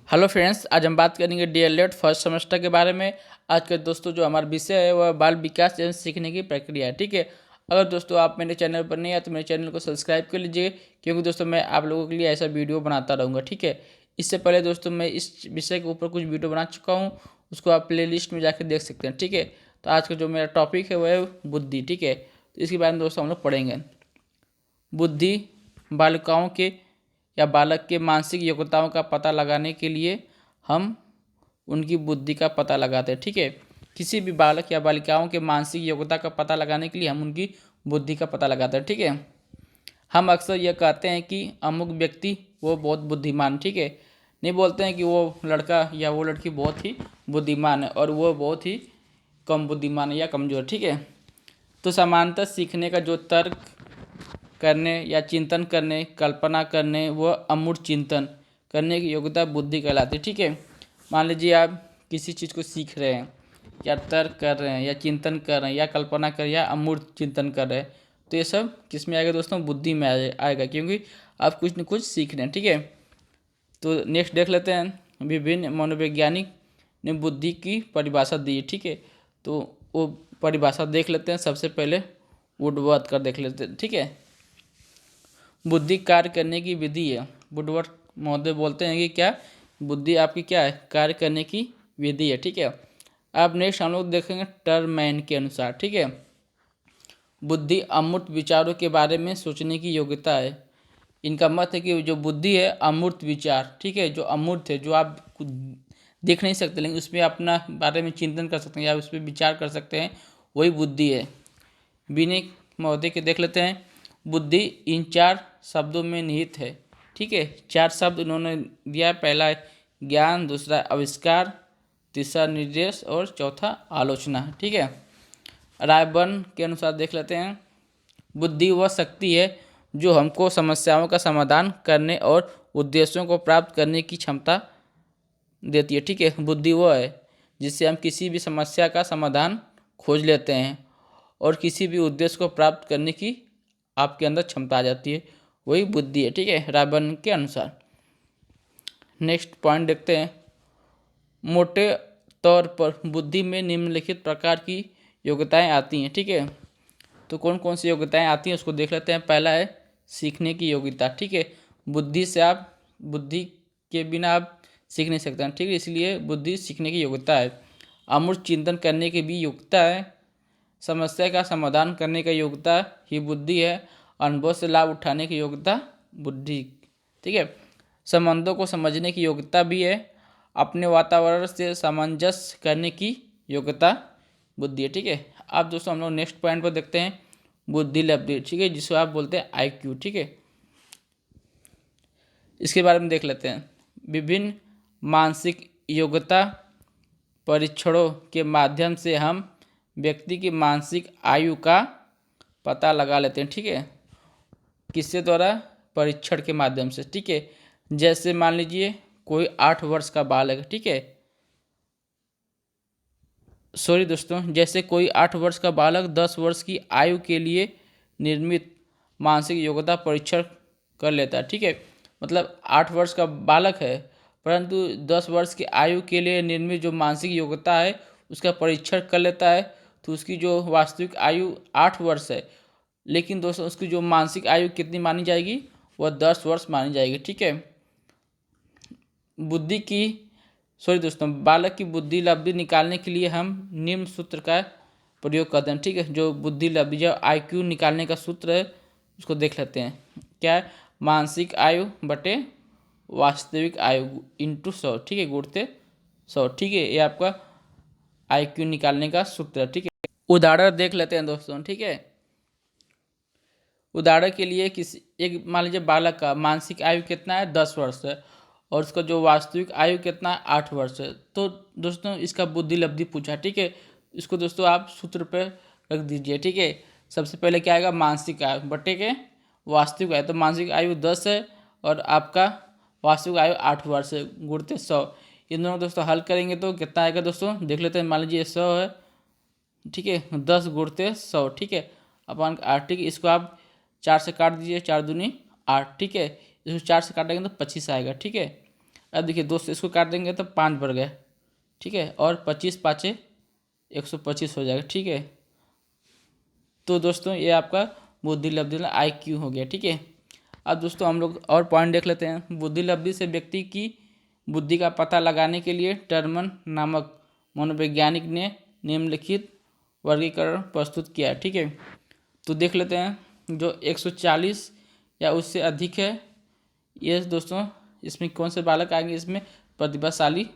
Hello friends, आज हम बात करेंगे डीएलएड फर्स्ट सेमेस्टर के बारे में। आज का दोस्तों जो हमारा विषय है वह बाल विकास एवं सीखने की प्रक्रिया है। ठीक है, अगर दोस्तों आप मेरे चैनल पर नहीं आए तो मेरे चैनल को सब्सक्राइब कर लीजिए, क्योंकि दोस्तों मैं आप लोगों के लिए ऐसा वीडियो बनाता रहूँगा। ठीक है, इससे पहले दोस्तों मैं इस विषय के ऊपर कुछ वीडियो बना चुका हूँ, उसको आप प्ले लिस्ट में जाकर देख सकते हैं। ठीक है, तो आज का जो मेरा टॉपिक है वह है बुद्धि। ठीक है, तो इसके बारे में दोस्तों हम लोग पढ़ेंगे। बुद्धि बालिकाओं के या बालक के मानसिक योग्यताओं का पता लगाने के लिए हम उनकी बुद्धि का पता लगाते हैं। ठीक है, किसी भी बालक या बालिकाओं के मानसिक योग्यता का पता लगाने के लिए हम उनकी बुद्धि का पता लगाते हैं। ठीक है, हम अक्सर यह कहते हैं कि अमुक व्यक्ति वो बहुत बुद्धिमान। ठीक है, नहीं बोलते हैं कि वो लड़का या वो लड़की बहुत ही बुद्धिमान है और वो बहुत ही कम बुद्धिमान है या कमज़ोर। ठीक है, तो सामान्यतः सीखने का जो तर्क करने या चिंतन करने, कल्पना करने व अमूर्त चिंतन करने की योग्यता बुद्धि कहलाती है। ठीक है, मान लीजिए आप किसी चीज़ को सीख रहे हैं या तर्क कर रहे हैं या चिंतन कर रहे हैं या कल्पना कर या अमूर्त चिंतन कर रहे हैं, तो ये सब किस में आएगा दोस्तों? बुद्धि में आएगा, क्योंकि आप कुछ न कुछ सीख रहे हैं। ठीक है, तो नेक्स्ट देख लेते हैं। विभिन्न मनोवैज्ञानिक ने बुद्धि की परिभाषा दी है। ठीक है, तो वो परिभाषा देख लेते हैं। सबसे पहले वुडवर्थ कर देख लेते हैं। ठीक है, बुद्धि कार्य करने की विधि है। वुडवर्थ महोदय बोलते हैं कि क्या बुद्धि आपकी क्या है? कार्य करने की विधि है। ठीक है, अब नेक्स्ट हम लोग देखेंगे टर्मैन के अनुसार। ठीक है, बुद्धि अमूर्त विचारों के बारे में सोचने की योग्यता है। इनका मत है कि जो बुद्धि है अमूर्त विचार, ठीक है, जो अमूर्त है, जो आप देख नहीं सकते लेकिन उसमें अपना बारे में चिंतन कर सकते हैं या उस पर विचार कर सकते हैं, वही बुद्धि है। विनय महोदय के देख लेते हैं। बुद्धि इन 4 शब्दों में निहित है। ठीक है, 4 शब्द उन्होंने दिया। पहला है ज्ञान, दूसरा आविष्कार, तीसरा निर्देश और चौथा आलोचना। ठीक है, रायबर्न के अनुसार देख लेते हैं। बुद्धि वह शक्ति है जो हमको समस्याओं का समाधान करने और उद्देश्यों को प्राप्त करने की क्षमता देती है। ठीक है, बुद्धि वह है जिससे हम किसी भी समस्या का समाधान खोज लेते हैं और किसी भी उद्देश्य को प्राप्त करने की आपके अंदर क्षमता आ जाती है, वही बुद्धि है। ठीक है, रायबर्न के अनुसार। नेक्स्ट पॉइंट देखते हैं। मोटे तौर पर बुद्धि में निम्नलिखित प्रकार की योग्यताएं आती हैं। ठीक है, तो कौन कौन सी योग्यताएं आती हैं उसको देख लेते हैं। पहला है सीखने की योग्यता। ठीक है, बुद्धि के बिना आप सीख नहीं सकते हैं। ठीक है, इसलिए बुद्धि सीखने की योग्यता है। अमूर्त चिंतन करने की भी योग्यता है। समस्या का समाधान करने का योग्यता ही बुद्धि है। अनुभव से लाभ उठाने की योग्यता बुद्धि। ठीक है, संबंधों को समझने की योग्यता भी है। अपने वातावरण से सामंजस्य करने की योग्यता बुद्धि है। ठीक है, अब दोस्तों हम लोग नेक्स्ट पॉइंट पर देखते हैं बुद्धि लब्धि। ठीक है, जिसको आप बोलते हैं आईक्यू। ठीक है, इसके बारे में देख लेते हैं। विभिन्न मानसिक योग्यता परीक्षणों के माध्यम से हम व्यक्ति की मानसिक आयु का पता लगा लेते हैं। ठीक है, किसके द्वारा? परीक्षण के माध्यम से। ठीक है, जैसे मान लीजिए कोई 8 वर्ष का बालक है। ठीक है, सॉरी दोस्तों, जैसे कोई 8 वर्ष का बालक 10 वर्ष की आयु के लिए निर्मित मानसिक योग्यता परीक्षण कर लेता है। ठीक है, मतलब 8 वर्ष का बालक है परंतु 10 वर्ष की आयु के लिए निर्मित जो मानसिक योग्यता है उसका परीक्षण कर लेता है, तो उसकी जो वास्तविक आयु 8 वर्ष है, लेकिन दोस्तों उसकी जो मानसिक आयु कितनी मानी जाएगी? वह 10 वर्ष मानी जाएगी। ठीक है, बुद्धि की सॉरी दोस्तों, बालक की बुद्धि लब्धि निकालने के लिए हम निम्न सूत्र का प्रयोग करते हैं। ठीक है, जो बुद्धि लब्धि जो आईक्यू निकालने का सूत्र है उसको देख लेते हैं। क्या है? मानसिक आयु बटे वास्तविक आयु इंटू 100। ठीक है, गुणते 100। ठीक है, ये आपका आईक्यू निकालने का सूत्र है। ठीक है, उदाहरण देख लेते हैं दोस्तों। ठीक है, उदाहरण के लिए किसी एक मान लीजिए बालक का मानसिक आयु कितना है? 10 वर्ष है और उसका जो वास्तविक आयु कितना है? 8 वर्ष है। तो दोस्तों इसका बुद्धि लब्धि पूछा। ठीक है, इसको दोस्तों आप सूत्र पे रख दीजिए। ठीक है, सबसे पहले क्या आएगा? मानसिक आयु बटे के वास्तविक आयु। तो मानसिक आयु 10 है और आपका वास्तविक आयु 8 वर्ष है, गुणते 100। इन दोनों दोस्तों हल करेंगे तो कितना आएगा दोस्तों? देख लेते हैं। मान लीजिए 100 है। ठीक है, 10 गुणते 100। ठीक है, अपन 8। ठीक है, इसको आप 4 से काट दीजिए। 4 दूनी 8। ठीक है, इसको 4 से काटेंगे तो 25 आएगा। ठीक है, अब देखिए दोस्तों, इसको काट देंगे तो 5 बढ़ गए, ठीक है, और 25 पाँचे 125 हो जाएगा, ठीक है। तो दोस्तों ये आपका बुद्धि लब्धि IQ हो गया, ठीक है। अब दोस्तों हम लोग और पॉइंट देख लेते हैं। बुद्धि लब्धि से व्यक्ति की बुद्धि का पता लगाने के लिए टर्मन नामक मनोवैज्ञानिक ने निम्नलिखित वर्गीकरण प्रस्तुत किया है, ठीक है। तो देख लेते हैं, जो 140 या उससे अधिक है, ये दोस्तों इसमें कौन से बालक आएंगे, इसमें प्रतिभाशाली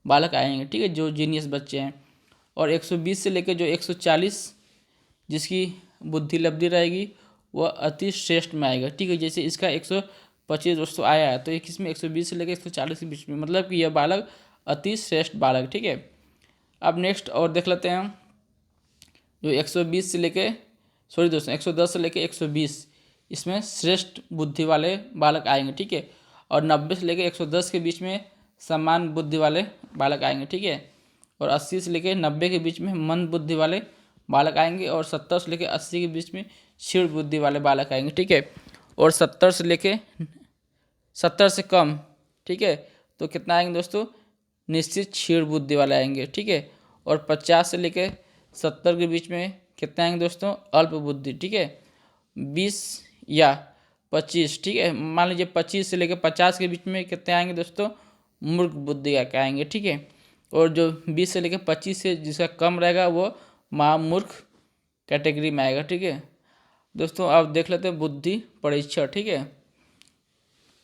बालक आएंगे, ठीक है, जो जीनियस बच्चे हैं। और 120 से लेकर जो 140 जिसकी बुद्धि लब्धि रहेगी वह अति श्रेष्ठ में आएगा, ठीक है। जैसे इसका 125 दोस्तों आया है, तो एक इसमें 120 से लेकर 140 के बीच में, मतलब कि यह बालक अति श्रेष्ठ बालक, ठीक है। अब नेक्स्ट और देख लेते हैं, जो 120 से लेके सॉरी दोस्तों 110 से लेके 120, इसमें श्रेष्ठ बुद्धि वाले बालक आएंगे, ठीक है। और 90 से लेके 110 के बीच में समान बुद्धि वाले बालक आएंगे, ठीक है। और 80 से लेके 90 के बीच में मंद बुद्धि वाले बालक आएंगे। और 70 से लेके 80 के बीच में क्षीण बुद्धि वाले बालक आएंगे, ठीक है। और 70 से लेके 70 से कम, ठीक है, तो कितना आएंगे दोस्तों, निश्चित क्षीण बुद्धि वाले आएंगे, ठीक है। और 50 से लेके 70 के बीच में कितने आएंगे दोस्तों, अल्प बुद्धि, ठीक है। 20 या 25, ठीक है, मान लीजिए 25 से लेकर 50 के बीच में कितने आएंगे दोस्तों, मूर्ख बुद्धि का आएंगे, ठीक है। और जो 20 से लेकर 25 से जिसका कम रहेगा वो महामूर्ख कैटेगरी में आएगा, ठीक है। दोस्तों आप देख लेते हैं बुद्धि परीक्षण, ठीक है,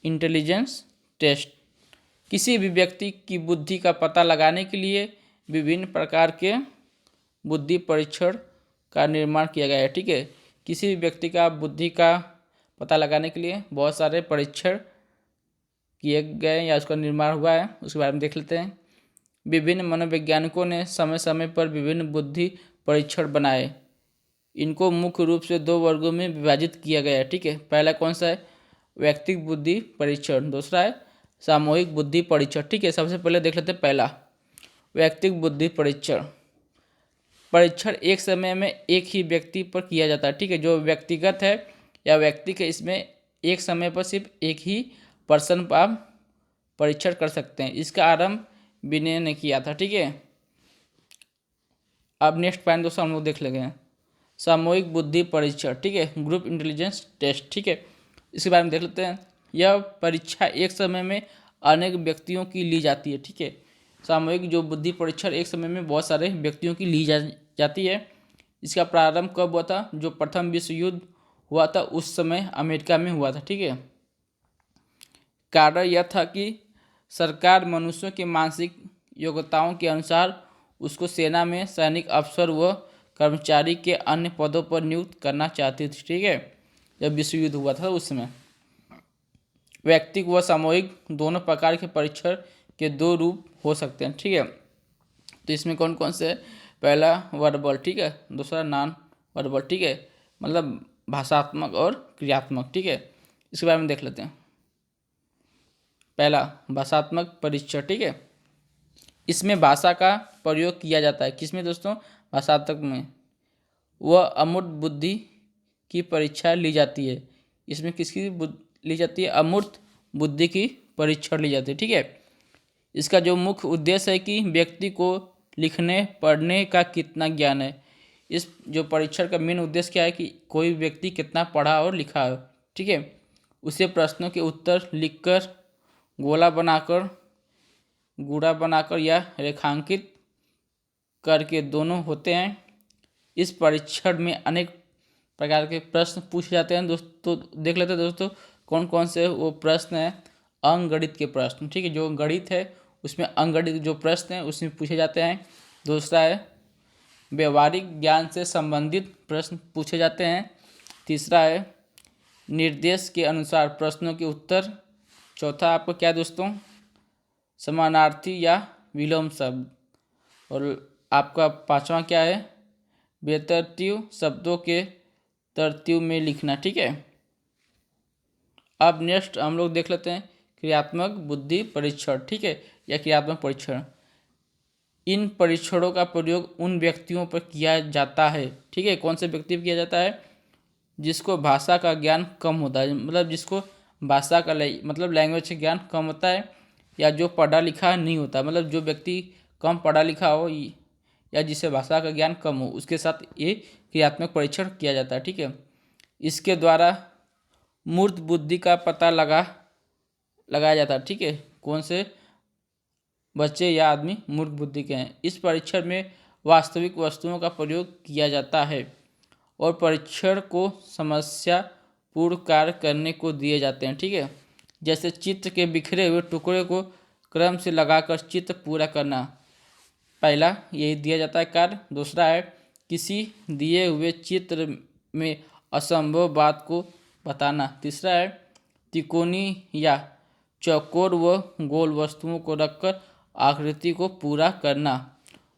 इंटेलिजेंस टेस्ट। किसी भी व्यक्ति की बुद्धि का पता लगाने के लिए विभिन्न प्रकार के बुद्धि परीक्षण का निर्माण किया गया है, ठीक है। किसी भी व्यक्ति का बुद्धि का पता लगाने के लिए बहुत सारे परीक्षण किए गए या उसका निर्माण हुआ है, उसके बारे में देख लेते हैं। विभिन्न मनोवैज्ञानिकों ने समय समय पर विभिन्न बुद्धि परीक्षण बनाए। इनको मुख्य रूप से 2 वर्गों में विभाजित किया गया है, ठीक है। पहला कौन सा है, व्यक्तिगत बुद्धि परीक्षण, दूसरा है सामूहिक बुद्धि परीक्षण, ठीक है। सबसे पहले देख लेते हैं पहला, व्यक्तिगत बुद्धि परीक्षण। परीक्षण एक समय में एक ही व्यक्ति पर किया जाता है, ठीक है। जो व्यक्तिगत है या व्यक्ति के, इसमें एक समय पर सिर्फ एक ही पर्सन पर आप परीक्षण कर सकते हैं। इसका आरंभ विनय ने किया था, ठीक है। अब नेक्स्ट पॉइंट दोस्तों हम लोग देख लेंगे, सामूहिक बुद्धि परीक्षण, ठीक है, ग्रुप इंटेलिजेंस टेस्ट, ठीक है। इसके बारे में देख लेते हैं। यह परीक्षा एक समय में अनेक व्यक्तियों की ली जाती है, ठीक है। सामूहिक जो बुद्धि परीक्षण एक समय में बहुत सारे व्यक्तियों की ली जाती है। इसका प्रारंभ कब हुआ था, जो प्रथम विश्व युद्ध हुआ था उस समय अमेरिका में हुआ था, ठीक है। कारण यह था कि सरकार मनुष्यों के मानसिक योग्यताओं के अनुसार उसको सेना में सैनिक अफसर व कर्मचारी के अन्य पदों पर नियुक्त करना चाहती थी, ठीक है। जब विश्व युद्ध हुआ था उस समय व्यक्तिगत व सामूहिक दोनों प्रकार के परीक्षण के 2 रूप हो सकते हैं, ठीक है। तो इसमें कौन कौन से, पहला वर्बल, ठीक है, दूसरा नॉन वर्बल, ठीक है, मतलब भाषात्मक और क्रियात्मक, ठीक है। इसके बारे में देख लेते हैं। पहला भाषात्मक परीक्षण, ठीक है। इसमें भाषा का प्रयोग किया जाता है, किसमें दोस्तों, भाषात्मक में। वह अमूर्त बुद्धि की परीक्षा ली जाती है। इसमें किसकी ली जाती है, अमूर्त बुद्धि की परीक्षण ली जाती है, ठीक है। इसका जो मुख्य उद्देश्य है कि व्यक्ति को लिखने पढ़ने का कितना ज्ञान है। इस जो परीक्षण का मेन उद्देश्य क्या है कि कोई व्यक्ति कितना पढ़ा और लिखा है, ठीक है। उसे प्रश्नों के उत्तर लिखकर, गोला बनाकर, गूढ़ा बनाकर या रेखांकित करके दोनों होते हैं। इस परीक्षण में अनेक प्रकार के प्रश्न पूछे जाते हैं दोस्तों। देख लेते हैं दोस्तों कौन कौन से वो प्रश्न हैं, अंकगणित के प्रश्न, ठीक है। जो गणित है उसमें अंकगणित जो प्रश्न हैं उसमें पूछे जाते हैं। दूसरा है व्यवहारिक ज्ञान से संबंधित प्रश्न पूछे जाते हैं। तीसरा है निर्देश के अनुसार प्रश्नों के उत्तर। चौथा आपको क्या दोस्तों, समानार्थी या विलोम शब्द। और आपका पांचवा क्या है, बेतरतीब शब्दों के तरतीब में लिखना, ठीक है। अब नेक्स्ट हम लोग देख लेते हैं क्रियात्मक बुद्धि परीक्षण, ठीक है, या क्रियात्मक परीक्षण। इन परीक्षणों का प्रयोग उन व्यक्तियों पर किया जाता है, ठीक है। कौन से व्यक्ति पर किया जाता है, जिसको भाषा का ज्ञान कम होता है, मतलब जिसको भाषा का मतलब लैंग्वेज का ज्ञान कम होता है, या जो पढ़ा लिखा नहीं होता, मतलब जो व्यक्ति कम पढ़ा लिखा हो या जिसे भाषा का ज्ञान कम हो, उसके साथ ये क्रियात्मक परीक्षण किया जाता है। ठीक है, इसके द्वारा मूर्त बुद्धि का पता लगाया जाता है। ठीक है, कौन से बच्चे या आदमी मूर्ख बुद्धि के हैं। इस परीक्षण में वास्तविक वस्तुओं का प्रयोग किया जाता है और परीक्षण को समस्या पूर्ण कार्य करने को दिए जाते हैं। ठीक है, जैसे चित्र के बिखरे हुए टुकड़े को क्रम से लगाकर चित्र पूरा करना, पहला यही दिया जाता है कार्य। दूसरा है किसी दिए हुए चित्र में असंभव बात को बताना। तीसरा है तिकोनी या चौकोर व गोल वस्तुओं को रखकर आकृति को पूरा करना।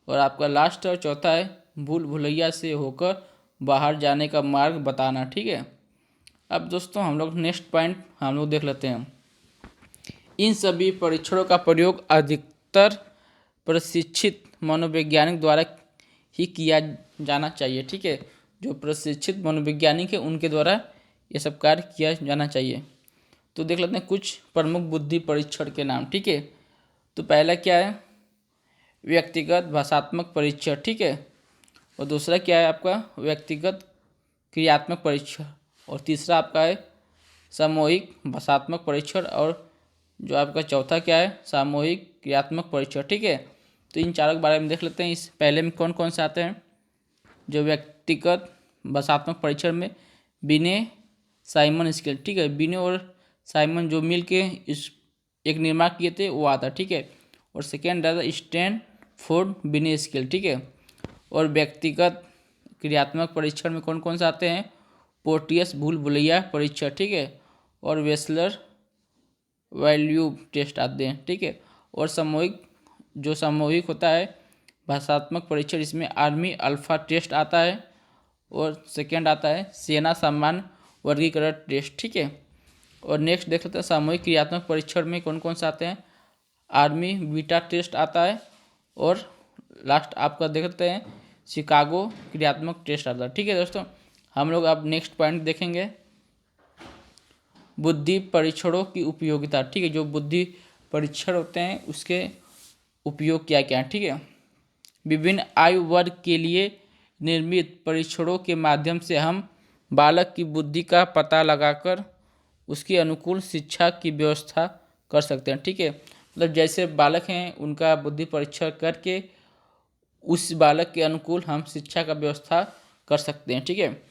और आपका लास्ट और चौथा है भूल भुलैया से होकर बाहर जाने का मार्ग बताना। ठीक है, अब दोस्तों हम लोग नेक्स्ट पॉइंट हम लोग देख लेते हैं। इन सभी परीक्षणों का प्रयोग अधिकतर प्रशिक्षित मनोवैज्ञानिक द्वारा ही किया जाना चाहिए। ठीक है, जो प्रशिक्षित मनोवैज्ञानिक है उनके द्वारा ये सब कार्य किया जाना चाहिए। तो देख लेते हैं कुछ प्रमुख बुद्धि परीक्षण के नाम। ठीक है, तो पहला क्या है, व्यक्तिगत भाषात्मक परीक्षण। ठीक है, और दूसरा क्या है आपका व्यक्तिगत क्रियात्मक परीक्षण, और तीसरा आपका है सामूहिक भाषात्मक परीक्षण, और जो आपका चौथा क्या है सामूहिक क्रियात्मक परीक्षण। ठीक है, तो इन चारों के बारे में देख लेते हैं। इस पहले में कौन कौन से आते हैं। जो व्यक्तिगत भाषात्मक परीक्षण में बिने साइमन स्केल। ठीक है, बिने और साइमन जो मिल के इस एक निर्माण किए थे वो आता। ठीक है, और सेकेंड आता स्टैनफोर्ड बिने स्केल। ठीक है, और व्यक्तिगत क्रियात्मक परीक्षण में कौन कौन से आते हैं, पोर्टियस भूल भुलैया परीक्षण। ठीक है, और वेस्लर वैल्यू टेस्ट आते हैं। ठीक है, और सामूहिक होता है भाषात्मक परीक्षण, इसमें आर्मी अल्फा टेस्ट आता है, और सेकेंड आता है सेना सामान्य वर्गीकरण टेस्ट। ठीक है, और नेक्स्ट देख लेते हैं सामूहिक क्रियात्मक परीक्षण में कौन कौन से आते हैं, आर्मी बीटा टेस्ट आता है, और लास्ट आपका देख लेते हैं शिकागो क्रियात्मक टेस्ट आता है। ठीक है दोस्तों, हम लोग अब नेक्स्ट पॉइंट देखेंगे बुद्धि परीक्षणों की उपयोगिता। ठीक है, जो बुद्धि परीक्षण होते हैं उसके उपयोग क्या क्या है। ठीक है, विभिन्न आयु वर्ग के लिए निर्मित परीक्षणों के माध्यम से हम बालक की बुद्धि का पता लगाकर उसके अनुकूल शिक्षा की व्यवस्था कर सकते हैं। ठीक है, मतलब जैसे बालक हैं उनका बुद्धि परीक्षण करके उस बालक के अनुकूल हम शिक्षा का व्यवस्था कर सकते हैं। ठीक है,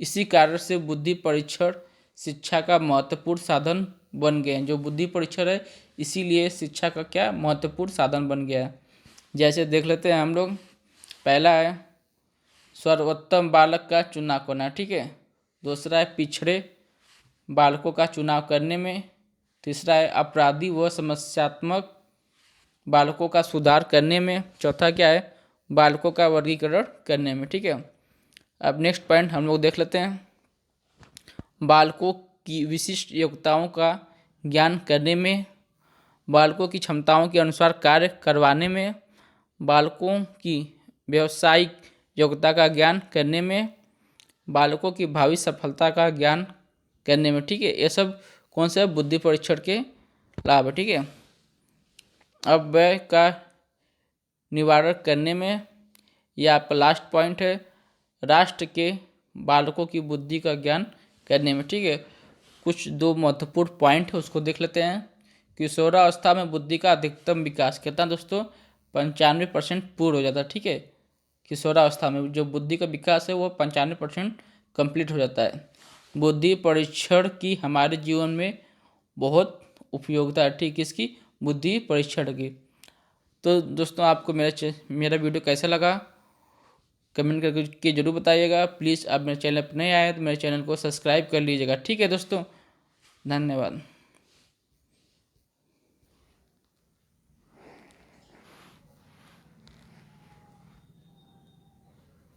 इसी कारण से बुद्धि परीक्षण शिक्षा का महत्वपूर्ण साधन बन गए हैं। जो बुद्धि परीक्षण है इसीलिए शिक्षा का क्या महत्वपूर्ण साधन बन गया है। जैसे देख लेते हैं हम लोग, पहला है सर्वोत्तम बालक का चुनाव करना। ठीक है, दूसरा है पिछड़े बालकों का चुनाव करने में, तीसरा है अपराधी व समस्यात्मक बालकों का सुधार करने में, चौथा क्या है बालकों का वर्गीकरण करने में। ठीक है, अब नेक्स्ट पॉइंट हम लोग देख लेते हैं, बालकों की विशिष्ट योग्यताओं का ज्ञान करने में, बालकों की क्षमताओं के अनुसार कार्य करवाने में, बालकों की व्यावसायिक योग्यता का ज्ञान करने में, बालकों की भावी सफलता का ज्ञान करने में। ठीक है, ये सब कौन से बुद्धि परीक्षण के लाभ है। ठीक है, अब व्यय का निवारण करने में, यह आपका लास्ट पॉइंट है राष्ट्र के बालकों की बुद्धि का ज्ञान करने में। ठीक है, कुछ दो महत्वपूर्ण पॉइंट है उसको देख लेते हैं। किशोरावस्था में बुद्धि का अधिकतम विकास कितना दोस्तों 95% पूर्ण हो जाता है। ठीक है, किशोरावस्था में जो बुद्धि का विकास है वो 95% कंप्लीट हो जाता है। बुद्धि परीक्षण की हमारे जीवन में बहुत उपयोगिता है। ठीक, इसकी बुद्धि परीक्षण की। तो दोस्तों आपको मेरा वीडियो कैसा लगा कमेंट करके जरूर बताइएगा। प्लीज़ आप मेरे चैनल पर नए आए तो मेरे चैनल को सब्सक्राइब कर लीजिएगा। ठीक है दोस्तों, धन्यवाद।